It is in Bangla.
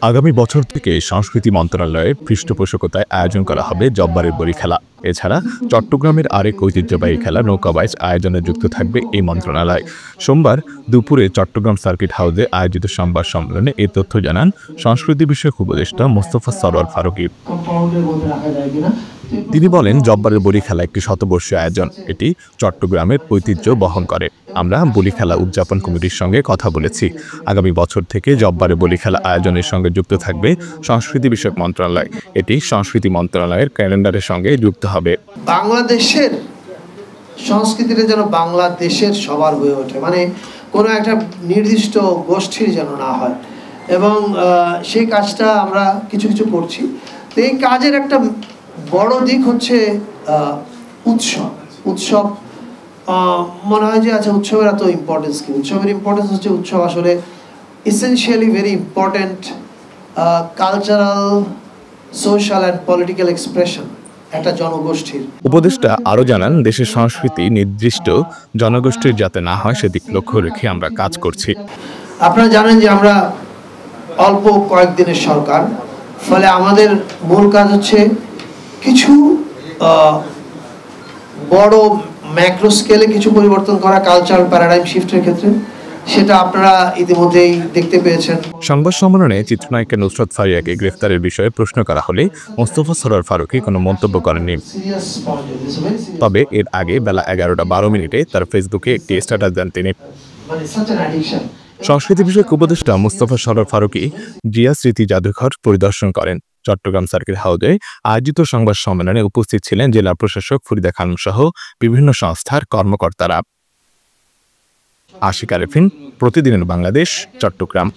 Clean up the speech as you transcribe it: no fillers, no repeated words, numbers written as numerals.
আগামী বছর থেকে সংস্কৃতি মন্ত্রণালয়ের পৃষ্ঠপোষকতায় আয়োজন করা হবে জব্বারের বড়ি খেলা। এছাড়া চট্টগ্রামের আরেক ঐতিহ্যবাহী খেলা নৌকাবাইজ আয়োজনে যুক্ত থাকবে এই মন্ত্রণালয়। সোমবার দুপুরে চট্টগ্রাম সার্কিট হাউসে আয়োজিত সংবাদ সম্মেলনে এই তথ্য জানান সংস্কৃতি বিষয়ক উপদেষ্টা মোস্তফা সরোয়ার ফারুকী। তিনি বলেন, জব্বারের বড়ি খেলা একটি শতবর্ষীয় আয়োজন। এটি চট্টগ্রামের ঐতিহ্য বহন করে। আমরা বলি খেলা উদযাপন কমিটির সঙ্গে কথা বলেছি। আগামী বছর থেকে জব্বারের বলি খেলা আয়োজনের সঙ্গে যুক্ত থাকবে সংস্কৃতি বিষয়ক মন্ত্রণালয়। এটি সংস্কৃতি মন্ত্রণালয়ের ক্যালেন্ডারের সঙ্গে যুক্ত হবে। বাংলাদেশের সংস্কৃতিটা যেন বাংলাদেশের সবার হয়ে ওঠে, মানে কোনো একটা নির্দিষ্ট গোষ্ঠীর যেন না হয়, এবং সেই কাজটা আমরা কিছু কিছু করছি। তো এই কাজের একটা বড় দিক হচ্ছে উৎসব। মনে হয় যে আচ্ছা, উৎসবের এত ইম্পর্টেন্স কি? উৎসবের ইম্পর্টেন্স হচ্ছে উৎসব আসলে essentially very important cultural, social and political expression একটা জনগোষ্ঠীর। উপদেষ্টা আরও জানান, দেশের সংস্কৃতি নির্দিষ্ট জনগোষ্ঠীর যাতে না হয় সেদিক লক্ষ্য রেখে আমরা কাজ করছি। আপনারা জানেন যে আমরা অল্প কয়েকদিনের সরকার, ফলে আমাদের মূল কাজ হচ্ছে কিছু বড় ম্যাক্রো স্কেলে কিছু পরিবর্তন করা কালচারাল প্যারাডাইম শিফটের ক্ষেত্রে। সেটা আপনারা ইতিমধ্যেই দেখতে পেয়েছেন। সংবাদ সম্মেলনে চিত্রনায়িকা নুসরাত ফারিয়াকে গ্রেফতারের বিষয়ে প্রশ্ন করা হলে মোস্তফা সরোয়ার ফারুকী কোনো মন্তব্য করেননি। তবে এর আগে বেলা 11:12 তার ফেসবুকে একটি স্ট্যাটাস দেন তিনি। সংস্কৃতি বিষয়ক উপদেষ্টা মোস্তফা সরোয়ার ফারুকী জিয়া স্মৃতি জাদুঘর পরিদর্শন করেন। চট্টগ্রাম সার্কিট হাউসে আয়োজিত সংবাদ সম্মেলনে উপস্থিত ছিলেন জেলা প্রশাসক ফরিদা খানম সহ বিভিন্ন সংস্থার কর্মকর্তারা। আশিক আরেফিন, প্রতিদিনের বাংলাদেশ, চট্টগ্রাম।